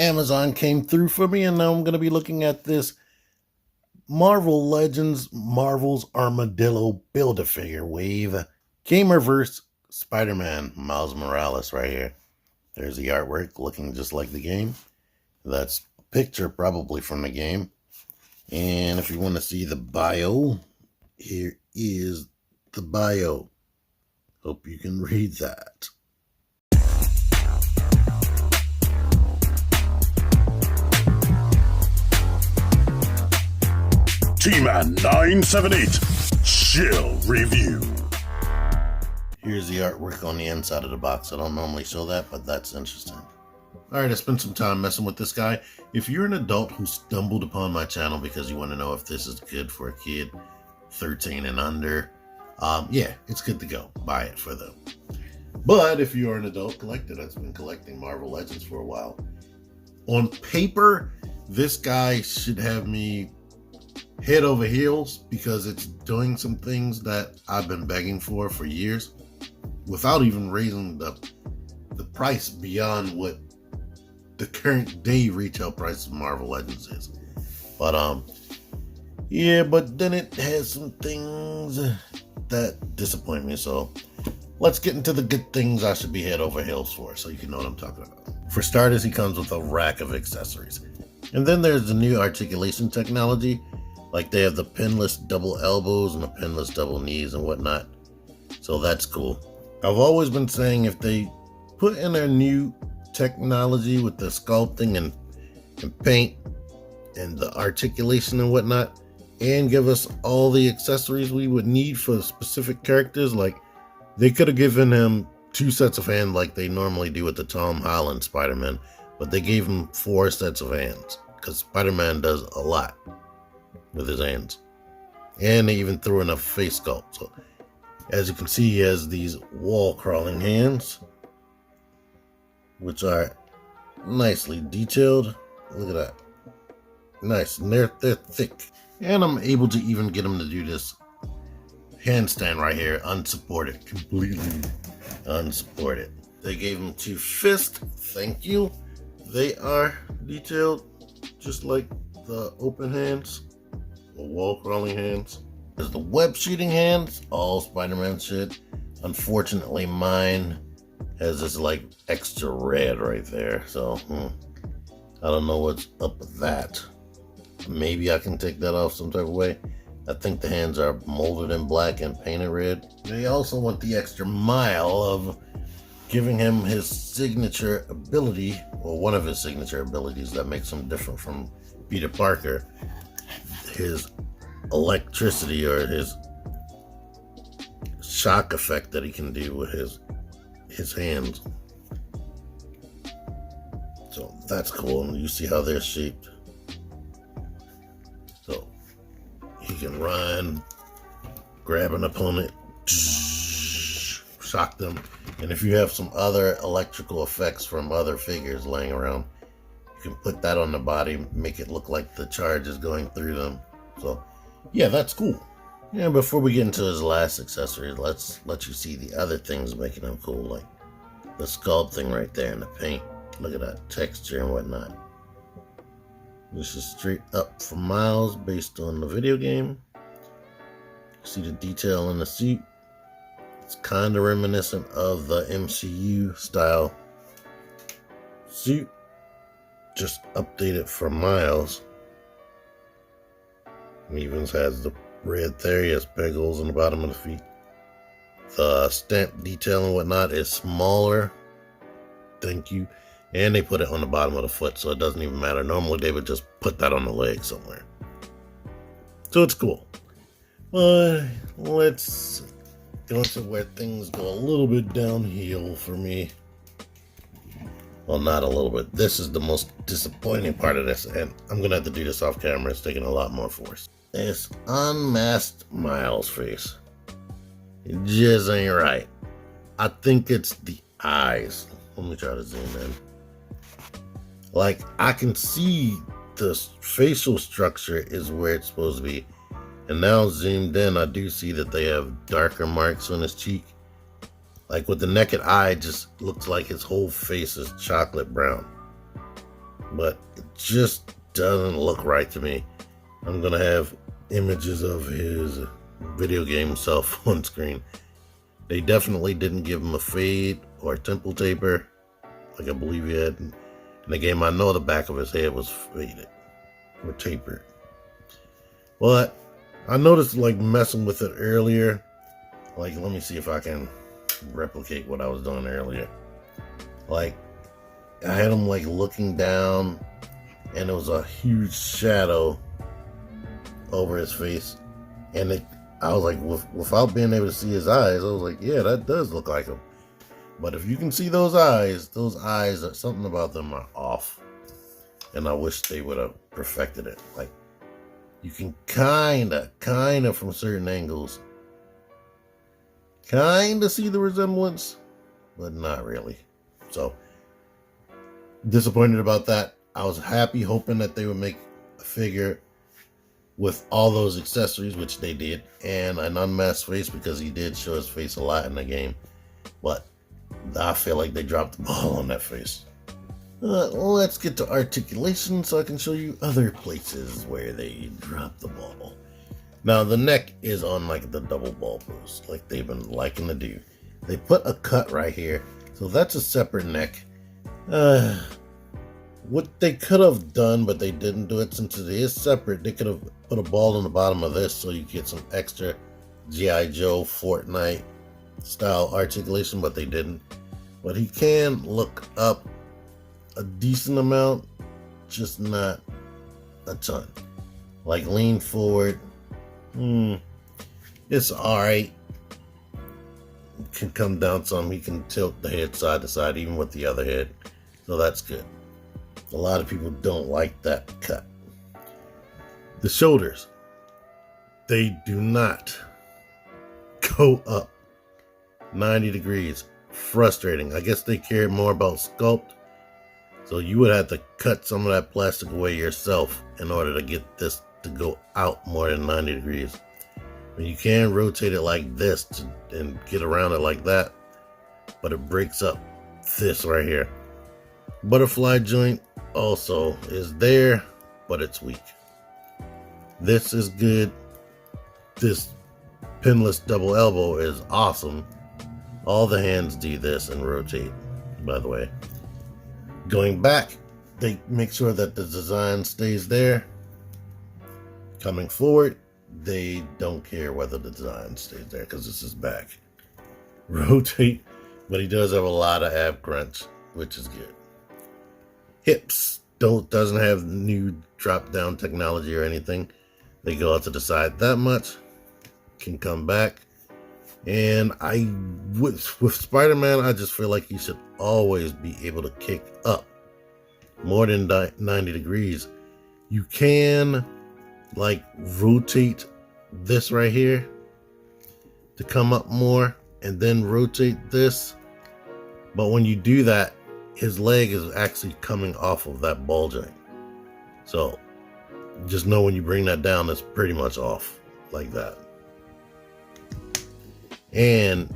Amazon came through for me, and now I'm going to be looking at this Marvel Legends Marvel's Armadillo Build-A-Figure Wave Gamerverse Spider-Man Miles Morales right here. There's the artwork looking just like the game. That's a picture probably from the game. And if you want to see the bio, here is the bio. Hope you can read that. T-Man 978 Chill Review. Here's the artwork on the inside of the box. I don't normally show that, but that's interesting. Alright, I spent some time messing with this guy. If you're an adult who stumbled upon my channel because you want to know if this is good for a kid 13 and under, yeah, it's good to go. Buy it for them. But if you are an adult collector that's been collecting Marvel Legends for a while, on paper, this guy should have me head over heels because it's doing some things that I've been begging for years without even raising the price beyond what the current day retail price of Marvel Legends is. But yeah, but then it has some things that disappoint me, so let's get into the good things I should be head over heels for so you can know what I'm talking about. For starters, he comes with a rack of accessories, and then there's the new articulation technology. Like they have the pinless double elbows and the pinless double knees and whatnot. So that's cool. I've always been saying if they put in their new technology with the sculpting and paint and the articulation and whatnot, and give us all the accessories we would need for specific characters, like they could have given him 2 sets of hands like they normally do with the Tom Holland Spider-Man, but they gave him 4 sets of hands because Spider-Man does a lot with his hands. And they even threw in a face sculpt. So as you can see, he has these wall crawling hands, which are nicely detailed. Look at that. Nice. And they're thick. And I'm able to even get him to do this handstand right here, unsupported. Completely unsupported. They gave him 2 fists. Thank you. They are detailed just like the open hands. Wall crawling hands. There's the web shooting hands. All Spider-Man shit. Unfortunately, mine has this like extra red right there. So I don't know what's up with that. Maybe I can take that off some type of way. I think the hands are molded in black and painted red. They also want the extra mile of giving him his signature ability, or one of his signature abilities that makes him different from Peter Parker. His electricity, or his shock effect that he can do with his hands. So that's cool, and you see how they're shaped. So he can run, grab an opponent, shock them, and if you have some other electrical effects from other figures laying around, you can put that on the body, make it look like the charge is going through them. So, yeah, that's cool. Yeah, before we get into his last accessory, let's let you see the other things making him cool, like the sculpting right there and the paint. Look at that texture and whatnot. This is straight up from Miles based on the video game. See the detail in the suit. It's kind of reminiscent of the MCU style suit, just updated for Miles. He even has the red there. He has peg holes in the bottom of the feet. The stamp detail and whatnot is smaller. Thank you. And they put it on the bottom of the foot, so it doesn't even matter. Normally they would just put that on the leg somewhere. So it's cool. But let's go to where things go a little bit downhill for me. Well, not a little bit. This is the most disappointing part of this, and I'm going to have to do this off camera. It's taking a lot more force. This unmasked Miles face. It just ain't right. I think it's the eyes. Let me try to zoom in. Like, I can see the facial structure is where it's supposed to be. And now zoomed in, I do see that they have darker marks on his cheek. Like with the naked eye, just looks like his whole face is chocolate brown. but it just doesn't look right to me. I'm gonna have images of his video game self on screen. They definitely didn't give him a fade or a temple taper like I believe he had in the game. I know the back of his head was faded or tapered. But I noticed like messing with it earlier. Like, let me see if I can replicate what I was doing earlier. Like, I had him like looking down and there was a huge shadow over his face. And I was like, without being able to see his eyes, I was like, yeah, that does look like him. But if you can see those eyes, something about them are off. And I wish they would have perfected it. Like, you can kind of from certain angles, kind of see the resemblance, but not really. So, disappointed about that. I was happy, hoping that they would make a figure with all those accessories, which they did, and an unmasked face, because he did show his face a lot in the game. But I feel like they dropped the ball on that face. Let's get to articulation so I can show you other places where they dropped the ball. Now, the neck is on like the double ball pose, like they've been liking to do. They put a cut right here, so that's a separate neck. What they could have done, but they didn't do it since it is separate, they could have put a ball on the bottom of this so you get some extra G.I. Joe Fortnite style articulation, but they didn't. But he can look up a decent amount, just not a ton. Like lean forward, it's alright. Can come down some. He can tilt the head side to side even with the other head, so that's good. A lot of people don't like that cut. The shoulders, they do not go up 90 degrees. Frustrating. I guess they care more about sculpt, so you would have to cut some of that plastic away yourself in order to get this to go out more than 90 degrees. I mean, you can rotate it like this and get around it like that, but it breaks up this right here. Butterfly joint also is there, but it's weak. This is good. This pinless double elbow is awesome. All the hands do this and rotate, by the way. Going back, they make sure that the design stays there. Coming forward, they don't care whether the design stays there because this is back. Rotate, but he does have a lot of ab crunch, which is good. Hips doesn't have new drop down technology or anything. They go out to the side that much, can come back. And with Spider-Man, I just feel like he should always be able to kick up more than 90 degrees. You can like rotate this right here to come up more and then rotate this. But when you do that, his leg is actually coming off of that ball joint. So just know when you bring that down, it's pretty much off like that. And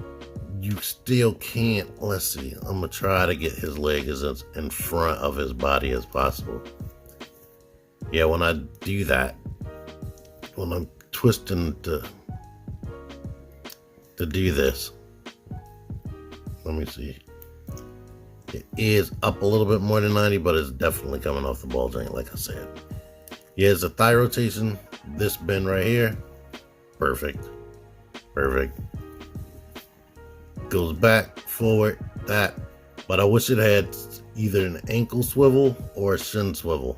you still can't, let's see, I'm gonna try to get his leg as in front of his body as possible. Yeah, when I do that, when I'm twisting to do this, let me see. It is up a little bit more than 90, but it's definitely coming off the ball joint, like I said. Here's the thigh rotation, this bend right here, perfect. Goes back, forward, that. But I wish it had either an ankle swivel or a shin swivel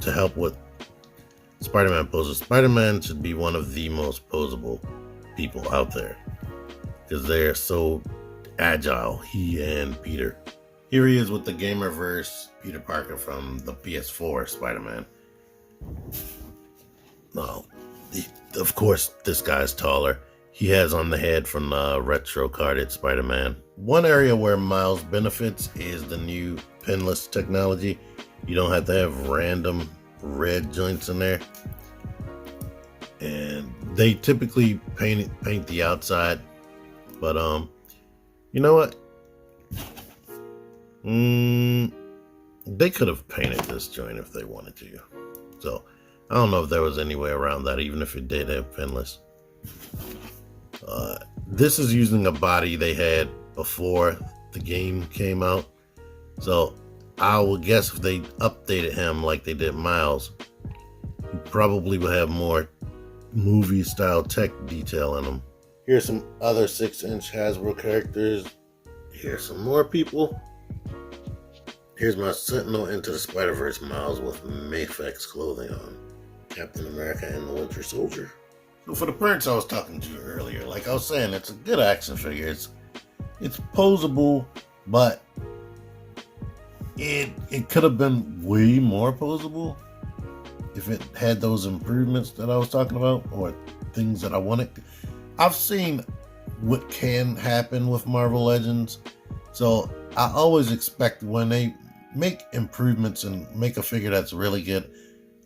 to help with Spider-Man poses. Spider-Man should be one of the most posable people out there because they're so agile, he and Peter. Here he is with the Gamerverse Peter Parker from the PS4 Spider-Man. No, of course this guy's taller. He has on the head from the retro carded Spider-Man. One area where Miles benefits is the new pinless technology. You don't have to have random red joints in there. And they typically paint the outside. But you know what? They could have painted this joint if they wanted to. So, I don't know if there was any way around that, even if it did have pinless. This is using a body they had before the game came out. So, I would guess if they updated him like they did Miles, he probably would have more movie-style tech detail in him. Here's some other 6-inch Hasbro characters. Here's some more people. Here's my Sentinel Into the Spider-Verse Miles with Mafex clothing on. Captain America and the Winter Soldier. So for the prints I was talking to you earlier, like I was saying, it's a good action figure. It's posable, but it could have been way more posable if it had those improvements that I was talking about, or things that I wanted. I've seen what can happen with Marvel Legends, so I always expect when they make improvements and make a figure that's really good,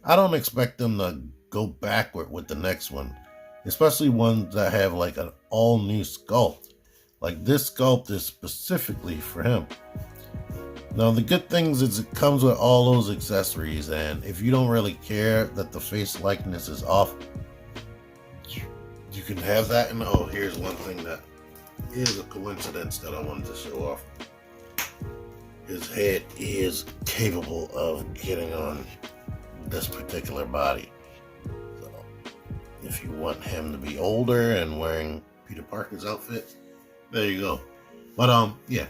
I don't expect them to go backward with the next one, especially ones that have like an all new sculpt. Like this sculpt is specifically for him. Now the good things is it comes with all those accessories, and if you don't really care that the face likeness is off, you can have that. And oh, here's one thing that is a coincidence that I wanted to show off. His head is capable of getting on this particular body. So if you want him to be older and wearing Peter Parker's outfit, there you go. But yeah,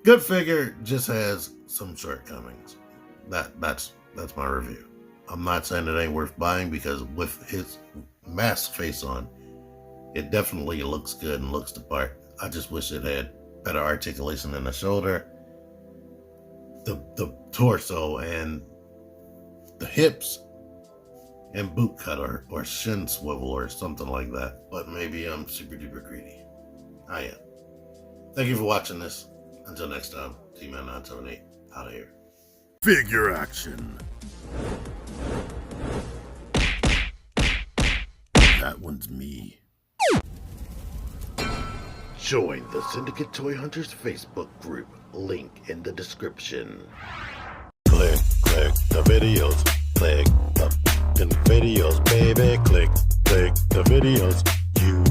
good figure, just has some shortcomings. That's my review. I'm not saying it ain't worth buying, because with his mask face on, it definitely looks good and looks the part. I just wish it had better articulation in the shoulder, the torso, and the hips, and boot cut or shin swivel or something like that. But maybe I'm super duper greedy. I am. Thank you for watching this. Until next time, T-Man 978 out of here. Figure action. That one's me. Join the Syndicate Toy Hunters Facebook group. Link in the description. Click the videos. Click the videos, baby. Click the videos. You